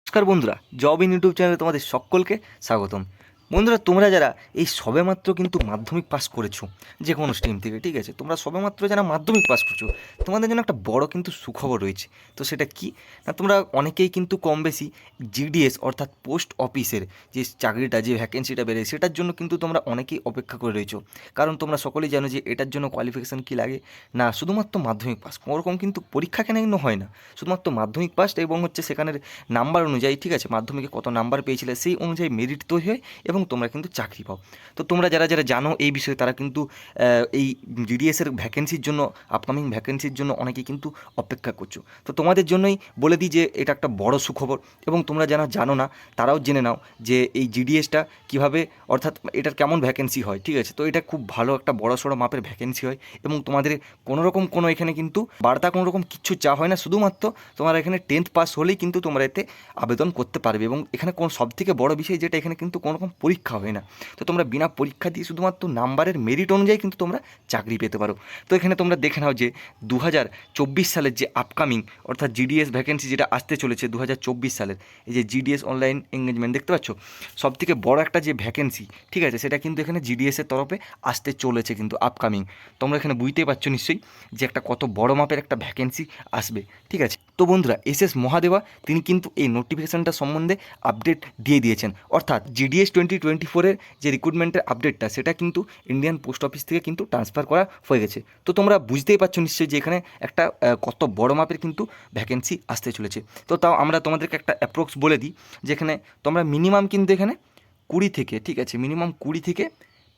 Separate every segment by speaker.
Speaker 1: নমস্কার বন্ধুরা, job in YouTube চ্যানেলে তোমাদের সকলকে স্বাগতম। বন্ধুরা, তোমরা যারা এই সবেমাত্র কিন্তু মাধ্যমিক পাস করেছো যে কোনো স্ট্রিম থেকে, ঠিক আছে, তোমরা সবেমাত্র যারা মাধ্যমিক পাস করছো, তোমাদের জন্য একটা বড় কিন্তু সুখবর রয়েছে। তো সেটা কি না, তোমরা অনেকেই কিন্তু কম বেশি জিডিএস অর্থাৎ পোস্ট অফিসের যে চাকরিটা, যে ভ্যাকেন্সিটা বেড়ে, সেটার জন্য কিন্তু তোমরা অনেকেই অপেক্ষা করে রয়েছো। কারণ তোমরা সকলেই জানো যে এটার জন্য কোয়ালিফিকেশান কী লাগে না, শুধুমাত্র মাধ্যমিক পাস। কোনোরকম কিন্তু পরীক্ষা কেন কিন্তু হয় না, শুধুমাত্র মাধ্যমিক পাস এবং হচ্ছে সেখানের নাম্বার অনুযায়ী, ঠিক আছে, মাধ্যমিকে কত নাম্বার পেয়েছিলে সেই অনুযায়ী মেরিট তৈরি হয় এবং তোমরা কিন্তু চাকরি পাও। তো তোমরা যারা যারা জানো এই বিষয়ে, তারা কিন্তু এই জিডিএসের ভ্যাকেন্সির জন্য, আপকামিং ভ্যাকেন্সির জন্য অনেকেই কিন্তু অপেক্ষা করছো। তো তোমাদের জন্যই বলে দিই যে এটা একটা বড় সুখবর, এবং তোমরা যারা জানো না তারাও জেনে নাও যে এই জিডিএসটা কীভাবে, অর্থাৎ এটার কেমন ভ্যাকেন্সি হয়, ঠিক আছে। তো এটা খুব ভালো একটা বড়সড় মাপের ভ্যাকেন্সি হয়, এবং তোমাদের কোনোরকম কোনো এখানে কিন্তু বার্তা কোনোরকম কিচ্ছু চাওয়া হয় না। শুধুমাত্র তোমার এখানে 10th পাস হলেই কিন্তু তোমরা এতে আবেদন করতে পারবে, এবং এখানে কোনো সবথেকে বড় বিষয় যেটা, এখানে কিন্তু কোনো রকম পরীক্ষা হয় না। তো তোমরা বিনা পরীক্ষা দিয়ে শুধুমাত্র নাম্বারের মেরিট অনুযায়ী কিন্তু তোমরা চাকরি পেতে পারো। তো এখানে তোমরা দেখে নাও যে 2024 সালের যে আপকামিং, অর্থাৎ জিডিএস ভ্যাকেন্সি যেটা আসতে চলেছে 2024 সালের, এই যে জিডিএস অনলাইন এঙ্গেজমেন্ট দেখতে পাচ্ছ, সবথেকে বড় একটা যে ভ্যাকেন্সি, ঠিক আছে, সেটা কিন্তু এখানে জিডিএসের তরফে আসতে চলেছে কিন্তু আপকামিং। তোমরা এখানে বুঝতেই পারছো নিশ্চয়ই যে একটা কত বড় মাপের একটা ভ্যাকেন্সি আসবে, ঠিক আছে। তো বন্ধুরা, এস মহাদেবা তিনি কিন্তু এই নোটিফিকেশানটা সম্বন্ধে আপডেট দিয়ে দিয়েছেন, অর্থাৎ জিডিএস 2024-এর যে রিক্রুটমেন্টের আপডেটটা, সেটা কিন্তু ইন্ডিয়ান পোস্ট অফিস থেকে কিন্তু ট্রান্সফার করা হয়ে গেছে। তো তোমরা বুঝতেই পারছো নিশ্চয়ই যে এখানে একটা কত বড় মাপের কিন্তু ভ্যাকেন্সি আসতে চলেছে। তো তাও আমরা তোমাদেরকে একটা অ্যাপ্রক্স বলে দিই, যেখানে তোমরা মিনিমাম কিন্তু এখানে 20 থেকে, ঠিক আছে, মিনিমাম 20 থেকে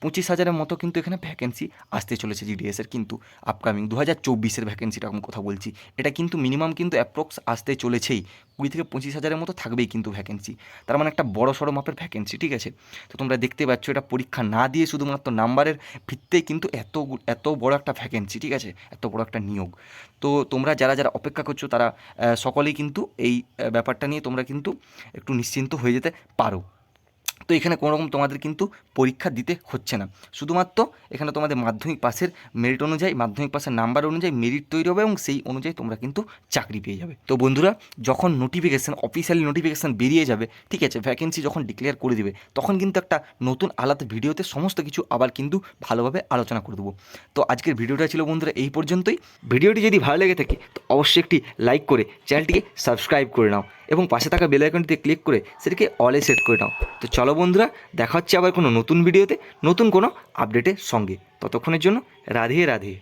Speaker 1: 25,000-এর মতো কিন্তু এখানে ভ্যাকেন্সি আসতে চলেছে জিডিএসের কিন্তু আপকামিং 2024-এর ভ্যাকেন্সিটা আমি কথা বলছি। এটা কিন্তু মিনিমাম কিন্তু অ্যাপ্রক্স আসতে চলেছেই, 20 থেকে 25,000-এর মতো থাকবেই কিন্তু ভ্যাকেন্সি। তার মানে একটা বড় সড়ো মাপের ভ্যাকেন্সি, ঠিক আছে। তো তোমরা দেখতে পাচ্ছ এটা পরীক্ষা না দিয়ে শুধুমাত্র নাম্বারের ভিত্তিতেই কিন্তু এত বড় একটা ভ্যাকেন্সি, ঠিক আছে, এত বড় একটা নিয়োগ। তো তোমরা যারা যারা অপেক্ষা করছো, তারা সকলেই কিন্তু এই ব্যাপারটা নিয়ে তোমরা কিন্তু একটু নিশ্চিন্ত হয়ে যেতে পারো। তো এখানে কোনো রকম তোমাদের কিন্তু পরীক্ষা দিতে হচ্ছে না, শুধুমাত্র এখানে তোমাদের মাধ্যমিক পাসের মেরিট অনুযায়ী, মাধ্যমিক পাসের নাম্বার অনুযায়ী মেরিট তৈরি হবে, এবং সেই অনুযায়ী তোমরা কিন্তু চাকরি পেয়ে যাবে। তো বন্ধুরা, যখন নোটিফিকেশান, অফিসিয়ালি নোটিফিকেশান বেরিয়ে যাবে, ঠিক আছে, ভ্যাকেন্সি যখন ডিক্লেয়ার করে দেবে, তখন কিন্তু একটা নতুন আলাদা ভিডিওতে সমস্ত কিছু আবার কিন্তু ভালোভাবে আলোচনা করে দেবো। তো আজকের ভিডিওটা ছিল বন্ধুরা এই পর্যন্তই। ভিডিওটি যদি ভালো লেগে থাকে তো অবশ্যই একটি লাইক করে চ্যানেলটিকে সাবস্ক্রাইব করে নাও, এবং পাশে থাকা বেল আইকনটিতে ক্লিক করে সেটাকে অলে সেট করে নাও। তো চলো বন্ধুরা, দেখা হচ্ছে আবার কোনো নতুন ভিডিওতে, নতুন কোনো আপডেটের সঙ্গে। ততক্ষণের জন্য রাধে রাধে।